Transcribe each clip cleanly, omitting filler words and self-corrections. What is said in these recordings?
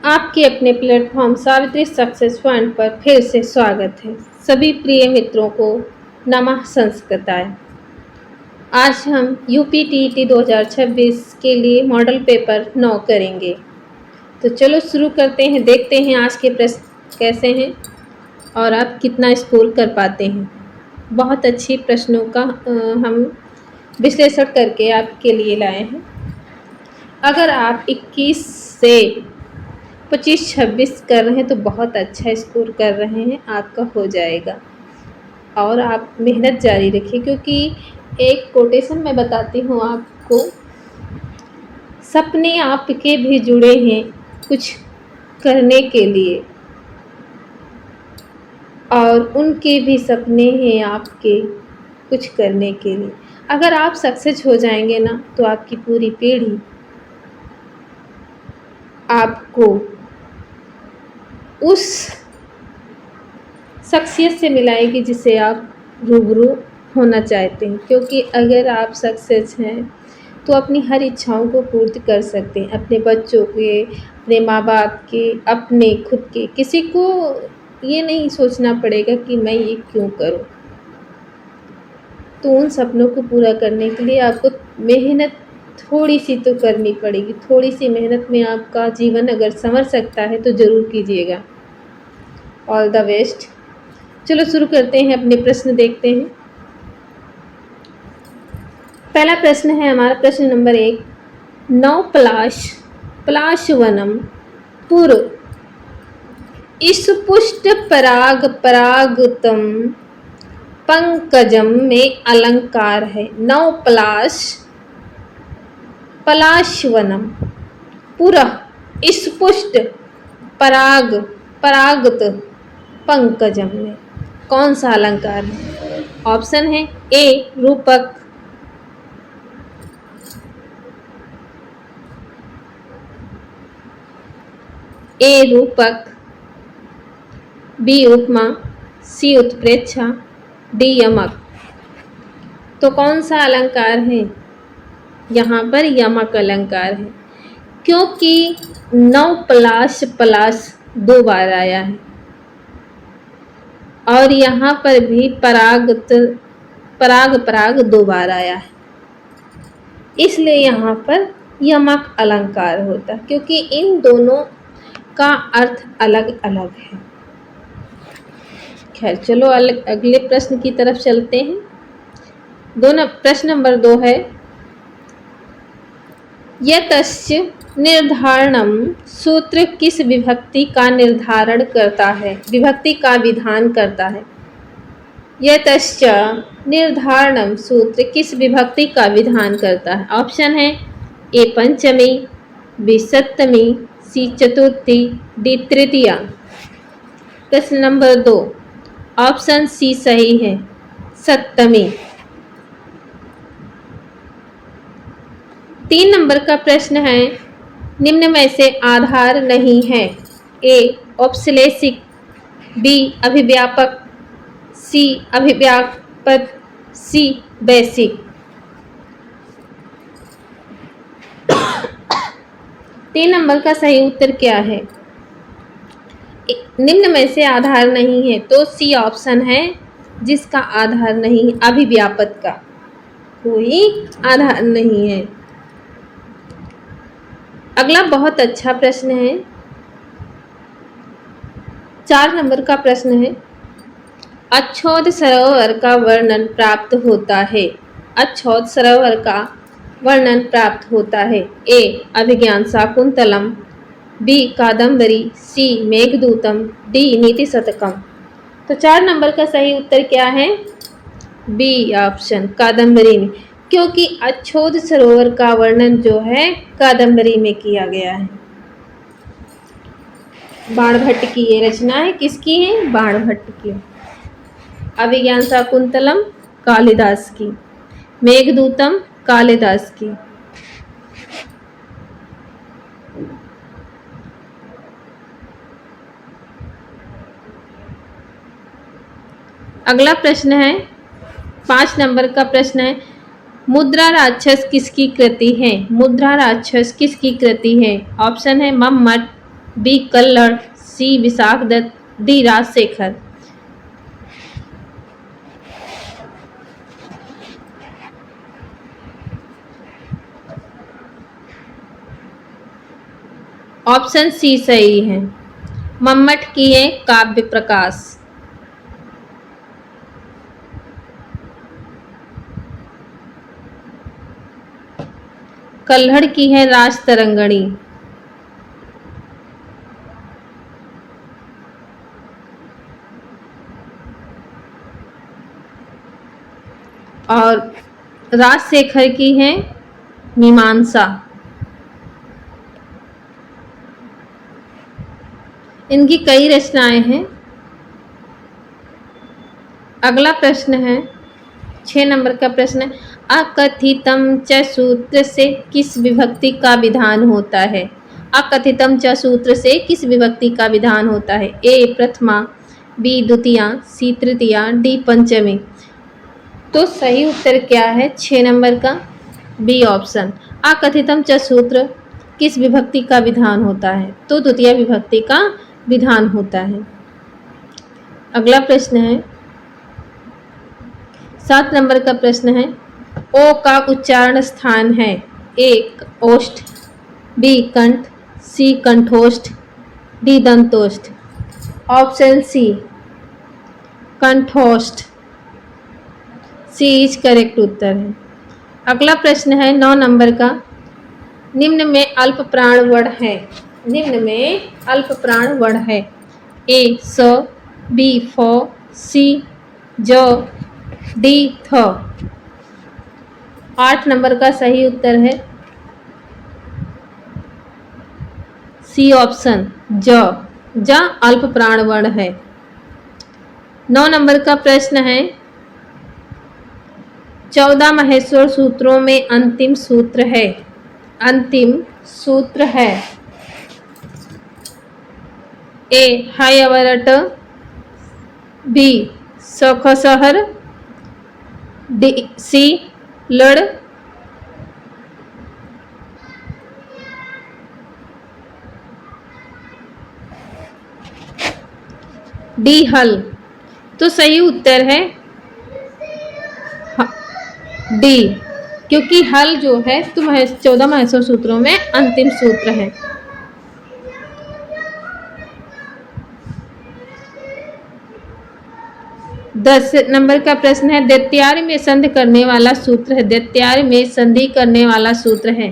आपके अपने platform Savitri success point पर फिर से स्वागत है। सभी प्रिय मित्रों को नमः संस्कृताय। आज हम यूपीटीईटी 2026 के लिए मॉडल पेपर 9 करेंगे। तो चलो शुरू करते हैं, देखते हैं आज के प्रश्न कैसे हैं और आप कितना स्कोर कर पाते हैं। बहुत अच्छी प्रश्नों का हम विश्लेषण करके आपके लिए लाए हैं। अगर आप 21 से 25-26 कर रहे हैं तो बहुत अच्छा स्कोर कर रहे हैं, आपका हो जाएगा। और आप मेहनत जारी रखिए, क्योंकि एक कोटेशन मैं बताती हूँ आपको। सपने आपके भी जुड़े हैं कुछ करने के लिए, और उनके भी सपने हैं आपके कुछ करने के लिए। अगर आप सक्सेस हो जाएंगे ना, तो आपकी पूरी पीढ़ी आपको उस शख्सियत से मिलाएगी जिसे आप रूबरू होना चाहते हैं। क्योंकि अगर आप सक्सेस हैं तो अपनी हर इच्छाओं को पूर्ति कर सकते हैं, अपने बच्चों के, अपने माँ बाप के, अपने खुद के। किसी को ये नहीं सोचना पड़ेगा कि मैं ये क्यों करूं। तो उन सपनों को पूरा करने के लिए आपको मेहनत थोड़ी सी तो करनी पड़ेगी। थोड़ी सी मेहनत में आपका जीवन अगर संवर सकता है तो ज़रूर कीजिएगा। All the best. चलो शुरू करते हैं, अपने प्रश्न देखते हैं। पहला प्रश्न है हमारा, प्रश्न नंबर 1। नौ पलाशवनम पुर इष्पुष्ट पराग परागतम पंकजम में अलंकार है। नौ पलाशवनम पुरः इष्पुष्ट परागत पंकजम में कौन सा अलंकार है? ऑप्शन है ए रूपक, बी उपमा, सी उत्प्रेक्षा, डी यमक। तो कौन सा अलंकार है? यहाँ पर यमक अलंकार है, क्योंकि नौ पलाश 2 बार आया है और यहाँ पर भी पराग 2 बार आया है। इसलिए यहाँ पर यमक अलंकार होता है, क्योंकि इन दोनों का अर्थ अलग अलग है। खैर चलो अगले प्रश्न की तरफ चलते हैं। प्रश्न नंबर 2 है। यतस्य निर्धारणम सूत्र किस विभक्ति का निर्धारण करता है, विभक्ति का विधान करता है? यतस्य निर्धारणम सूत्र किस विभक्ति का विधान करता है? ऑप्शन है ए पंचमी, बी सप्तमी, सी चतुर्थी, डी तृतीया। प्रश्न नंबर 2, ऑप्शन सी सही है, सप्तमी। 3 नंबर का प्रश्न है। निम्न में से आधार नहीं है। ए औपश्लेषिक, बी अभिव्यापक, सी अभिव्यापद, सी वैशिक। 3 नंबर का सही उत्तर क्या है? निम्न में से आधार नहीं है, तो सी ऑप्शन है जिसका आधार नहीं, अभिव्यापद का कोई आधार नहीं है। अगला बहुत अच्छा प्रश्न है। 4 नंबर का प्रश्न है। अच्छोद सरोवर का वर्णन प्राप्त होता है। अच्छोद सरोवर का वर्णन प्राप्त होता है। ए अभिज्ञान शाकुंतलम, बी कादम्बरी, सी मेघदूतम, डी नीति शतकम। तो 4 नंबर का सही उत्तर क्या है? बी ऑप्शन, कादम्बरी में, क्योंकि अच्छोद सरोवर का वर्णन जो है कादम्बरी में किया गया है। बाणभट्ट की ये रचना है। किसकी है? बाणभट्ट की। अभिज्ञान शाकुंतलम कालिदास की, मेघदूतम कालिदास की। अगला प्रश्न है, 5 नंबर का प्रश्न है। मुद्रा राक्षस किसकी कृति है? मुद्रा राक्षस किसकी कृति है? ऑप्शन है Mammat, B Kalhan, C Vishakha Datta, D Rajashekhar. Option C सही है। मम्मट की है काव्य प्रकाश। कल्हड़ की है राजतरंगिणी। और राजशेखर की है मीमांसा। इनकी कई रचनाएं हैं। अगला प्रश्न है 6 नंबर का प्रश्न है, अकथितम च सूत्र से किस विभक्ति का विधान होता है? अकथितम च सूत्र से किस विभक्ति का विधान होता है? ए प्रथमा, बी द्वितीया, सी तृतीया, डी पंचमी। तो सही उत्तर क्या है 6 नंबर का? B option. अकथितम च सूत्र किस विभक्ति का विधान होता है? तो द्वितीय विभक्ति का विधान होता है। अगला प्रश्न है 7 नंबर का प्रश्न है, ओ का उच्चारण स्थान है? ए ओष्ठ, बी कंठ, सी कंठोष्ठ, डी दंतोष्ठ। ऑप्शन सी कंठोष्ठ, सी इज करेक्ट उत्तर है। अगला प्रश्न है 9 नंबर का, निम्न में अल्प प्राण वर्ण है? निम्न में अल्प प्राण वर्ण है? ए स, बी फ, सी ज, डी थ। 8 नंबर का सही उत्तर है सी ऑप्शन ज अल्प प्राण वर्ण है। 9 नंबर का प्रश्न है, 14 महेश्वर सूत्रों में अंतिम सूत्र है? अंतिम सूत्र है ए हयवरट, बी सखसहर, डी सी लड़, डी हल। तो सही उत्तर है डी, क्योंकि हल जो है तो 14 महेश्वर सूत्रों में अंतिम सूत्र है। दस नंबर का प्रश्न है, दैत्यार्य में संधि करने वाला सूत्र है? दैत्यार्य में संधि करने वाला सूत्र है?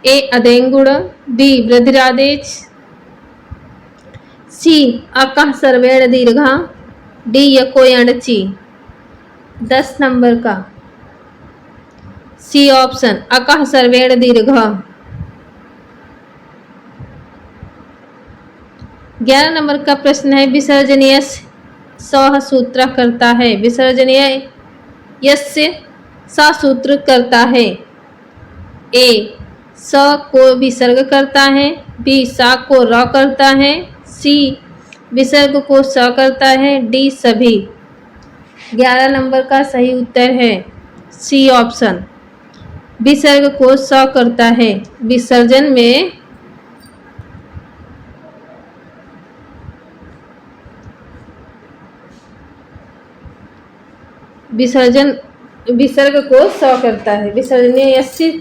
ए अदेंगुण, बी वृद्धिरादेश, सी अकः सर्वेण दीर्घा, डी यकोयणची। 10 नंबर का सी ऑप्शन अकः सर्वेण दीर्घ। 11 नंबर का प्रश्न है, विसर्जनीय सह सूत्र करता है? विसर्जनीय यस्य सा सूत्र करता है? ए स को विसर्ग करता है, बी सा को र करता है, सी विसर्ग को स करता है, डी सभी। 11 नंबर का सही उत्तर है सी ऑप्शन, विसर्ग को स करता है। विसर्जन में विसर्ग को स करता है। विसर्जनीय यस्य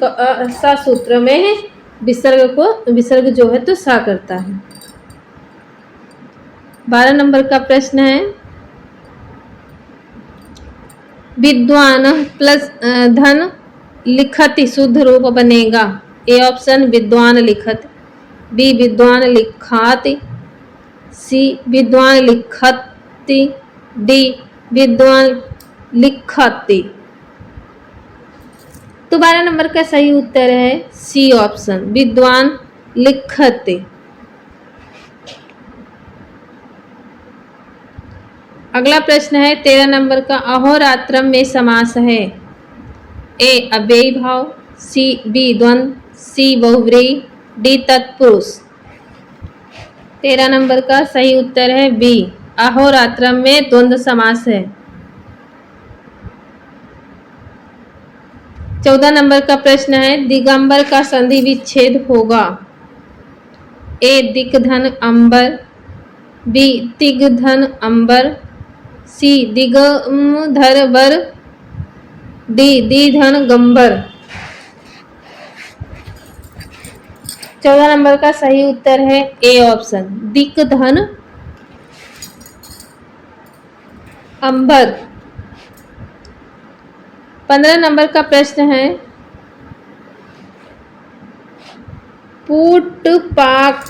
सा सूत्र में विसर्ग जो है तो सा करता है। 12 नंबर का प्रश्न है, विद्वान प्लस धन लिखति शुद्ध रूप बनेगा? ए ऑप्शन विद्वान लिखत, बी विद्वान लिखाति, सी विद्वान लिखति, डी विद्वान लिखति। तो 12 नंबर का सही उत्तर है सी ऑप्शन, विद्वान लिखते। अगला प्रश्न है 13 नंबर का, अहोरात्रम में समास है? ए अव्ययी भाव, सी बी द्वंद्व, सी बहुव्रीहि, डी तत्पुरुष। 13 नंबर का सही उत्तर है बी, अहोरात्रम में द्वंद्व समास है। 14 नंबर का प्रश्न है, दिगंबर का संधि विच्छेद होगा? ए दिग्धन अंबर, बी तिगधन अंबर, सी दिगंधर बर, डी दीधन गंबर। 14 नंबर का सही उत्तर है ए ऑप्शन, दिग्धन अंबर। 15 नंबर का प्रश्न है, पुटपाक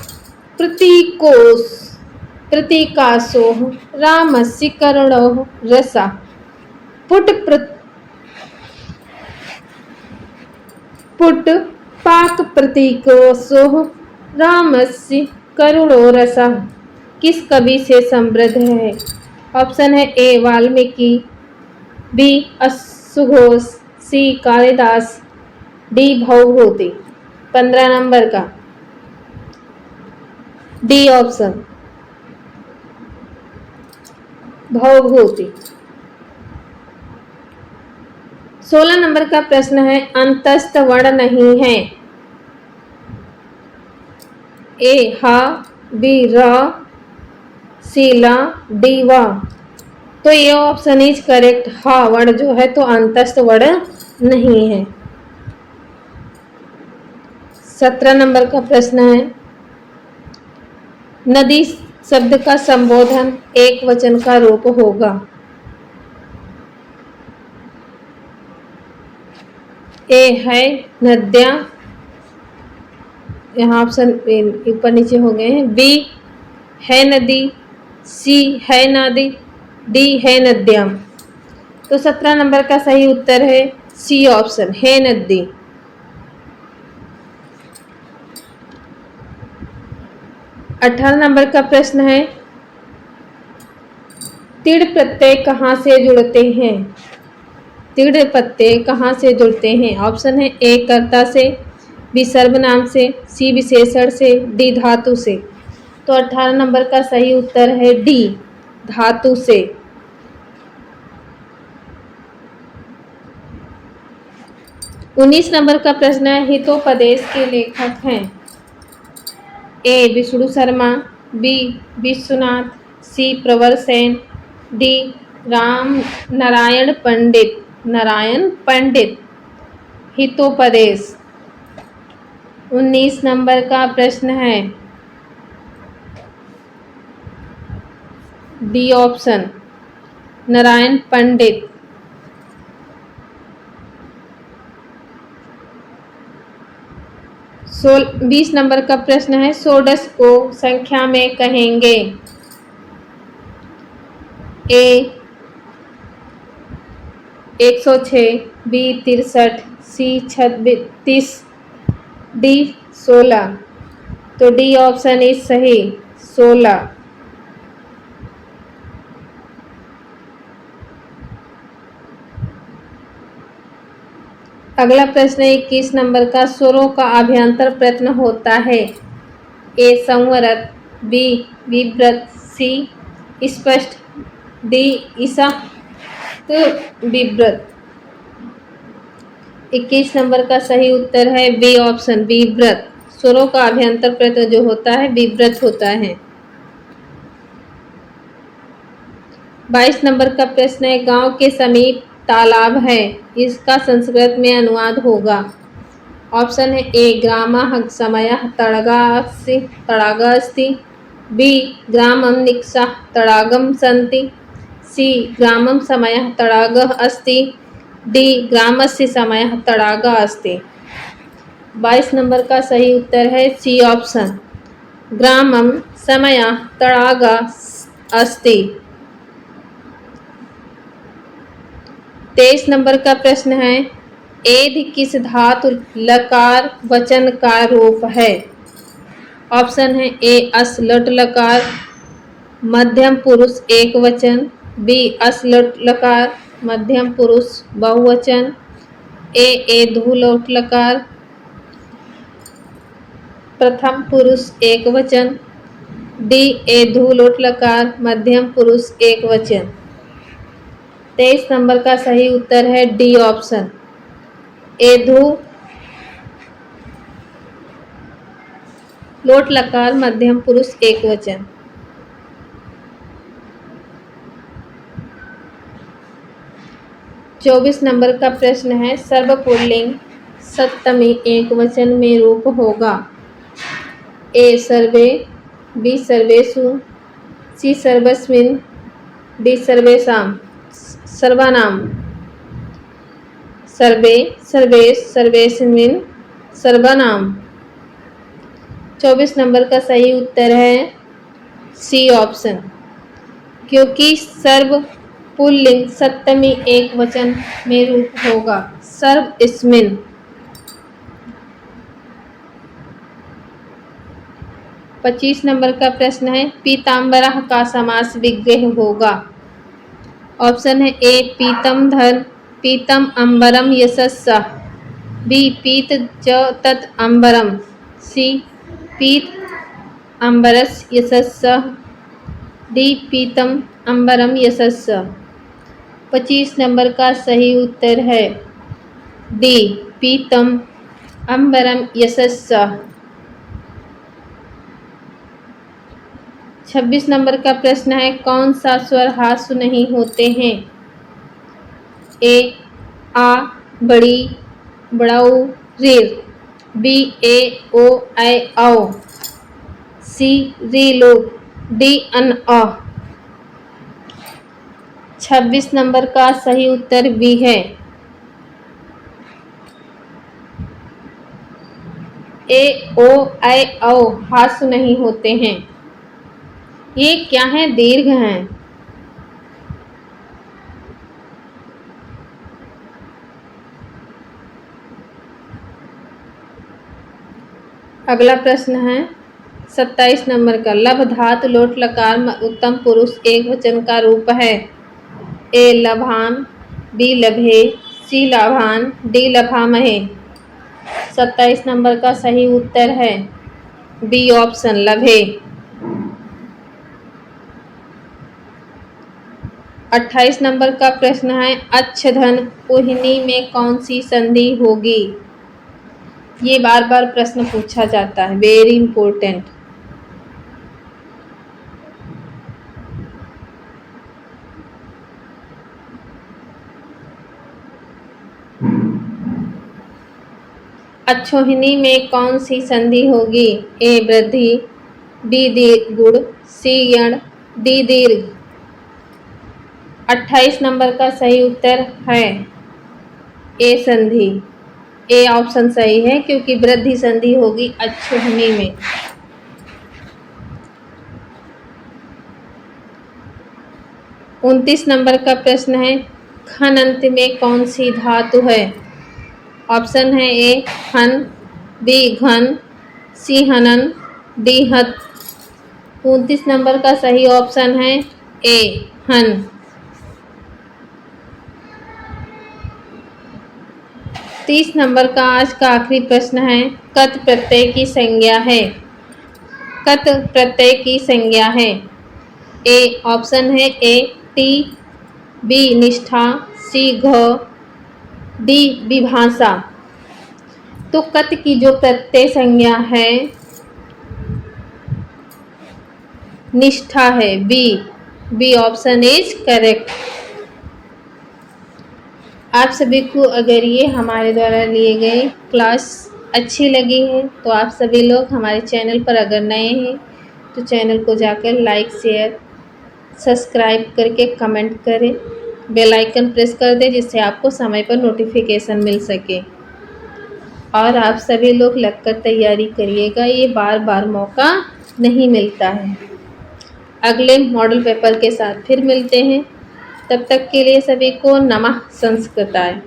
प्रतीकासोः रामस्य कर्णोः रसा। पुटपाक प्रतीकासोः रामस्य करुणो रसः किस कवि से समृद्ध है? ऑप्शन है ए वाल्मीकि, बी असुघोष, सी कालिदास, डी भवभूति। 15 नंबर का डी ऑप्शन भवभूति। 16 नंबर का प्रश्न है, अंतस्थ वर्ण नहीं है। ए हा, बी र, सी ला, डी वा। तो ये ऑप्शन इज करेक्ट। हा वर्ण जो है तो अंतस्थ वर्ण नहीं है। 17 नंबर का प्रश्न है, नदी शब्द का संबोधन एक वचन का रूप होगा। ए है नद्यां, यहाँ ऑप्शन ऊपर नीचे हो गए हैं। बी है नदी, सी है नदी, डी है नद्यां। तो 17 नंबर का सही उत्तर है सी ऑप्शन, है नदी। 18 नंबर का प्रश्न है, तिड़ प्रत्यय कहाँ से जुड़ते हैं? तिड़ प्रत्यय कहाँ से जुड़ते हैं? ऑप्शन है ए कर्ता से, बी सर्वनाम से, सी विशेषण से, डी धातु से। तो 18 नंबर का सही उत्तर है डी धातु से। 19 नंबर का प्रश्न है, हितोपदेश के लेखक हैं। ए विष्णु शर्मा, बी विश्वनाथ, सी प्रवर सेन, डी नारायण पंडित। हितोपदेश। 19 नंबर का प्रश्न है, डी ऑप्शन नारायण पंडित। 20 नंबर का प्रश्न है, षोडश को संख्या में कहेंगे। ए 106, बी 63, सी 36, डी 16। तो डी ऑप्शन इज सही, 16। अगला प्रश्न 21 नंबर का, स्वरों का अभ्यंतर प्रयत्न होता है। ए संवरत, बी विव्रत, सी स्पष्ट, डी ईशात विव्रत। 21 नंबर का सही उत्तर है बी ऑप्शन, विव्रत। स्वरों का अभ्यंतर प्रयत्न जो होता है विव्रत होता है। 22 नंबर का प्रश्न है, गांव के समीप तालाब है, इसका संस्कृत में अनुवाद होगा। ऑप्शन है ए ग्रामः समयः तडागः अस्ति, बी ग्रामं निकषः तडागं सन्ति, सी ग्रामं समयः तडागः अस्ति, डी ग्रामस्य समयः तडागः अस्ति। 22 नंबर का सही उत्तर है सी ऑप्शन, ग्रामं समयः तडागः अस्ति। 23 नंबर का प्रश्न है, एध किस धातु लकार वचन का रूप है? ऑप्शन है ए अस लट लकार मध्यम पुरुष एक वचन, बी अस लट लकार मध्यम पुरुष बहुवचन, ए धू लोट लकार प्रथम पुरुष एक वचन, डी ए धू लोट लकार मध्यम पुरुष एक वचन। 23 नंबर का सही उत्तर है डी ऑप्शन, ए धू लोट लकार मध्यम पुरुष एकवचन। चौबीस नंबर का प्रश्न है, सर्व पुल्लिंग सप्तमी एकवचन में रूप होगा। ए सर्वे, बी सर्वेषु, सी सर्वस्मिन्, डी सर्वेषां। सर्वनाम सर्वे, सर्वेश, सर्वेस्मिन्, सर्वनाम। 24 नंबर का सही उत्तर है सी ऑप्शन, क्योंकि सर्व पुल्लिंग सप्तमी एकवचन में रूप होगा। सर्वस्मिन्। 25 नंबर का प्रश्न है, पीताम्बरः का समास विग्रह होगा। ऑप्शन है ए पीतम धन, पीतम अंबरम यशस्सा, बी पीत च तत् अंबरम, सी पीत अंबरस यशस्सा, डी पीतम अंबरम यशस्सा। 25 नंबर का सही उत्तर है डी पीतम अंबरम यशस्सा। 26 नंबर का प्रश्न है, कौन सा स्वर हास्य नहीं होते हैं। ए आ, बड़ी, बड़ाऊ, रीर, बी ए ओ ऐ औ, सी री लोग, डी अन अ। 26 नंबर का सही उत्तर बी है। ए ओ ऐ औ हास्य नहीं होते हैं। ये क्या है, दीर्घ हैं। अगला प्रश्न है 27 नंबर का, लभ धातु लोट लकार उत्तम पुरुष एकवचन का रूप है। ए लभान, बी लभे, सी लाभान, डी लभामहे। 27 नंबर का सही उत्तर है बी ऑप्शन, लभे। 28 नंबर का प्रश्न है, अच्छधन कुहिनी में कौन सी संधि होगी। ये बार बार प्रश्न पूछा जाता है, वेरी इंपॉर्टेंट। अच्छोहिनी में कौन सी संधि होगी। ए वृद्धि, बी गुण, सी यण, डी दीर्घ। 28 नंबर का सही उत्तर है ए संधि। ए ऑप्शन सही है, क्योंकि वृद्धि संधि होगी अच्छोहिनी में। उनतीस नंबर का प्रश्न है, खनंत में कौन सी धातु है। ऑप्शन है ए हन, बी घन, सी हनन, डी हत। 29 नंबर का सही ऑप्शन है ए हन। 30 नंबर का आज का आखिरी प्रश्न है, कत प्रत्यय की संज्ञा है। कत प्रत्यय की संज्ञा है। ए ऑप्शन है ए टी, बी निष्ठा, सी घ, डी विभाषा। तो कत की जो प्रत्यय संज्ञा है निष्ठा है, बी ऑप्शन इज करेक्ट। आप सभी को अगर ये हमारे द्वारा लिए गए क्लास अच्छी लगी है तो आप सभी लोग हमारे चैनल पर अगर नए हैं तो चैनल को जाकर लाइक, शेयर, सब्सक्राइब करके कमेंट करें, बेल आइकन प्रेस कर दें, जिससे आपको समय पर नोटिफिकेशन मिल सके। और आप सभी लोग लगकर तैयारी करिएगा, ये बार बार मौका नहीं मिलता है। अगले मॉडल पेपर के साथ फिर मिलते हैं, तब तक के लिए सभी को नमः संस्कृताय।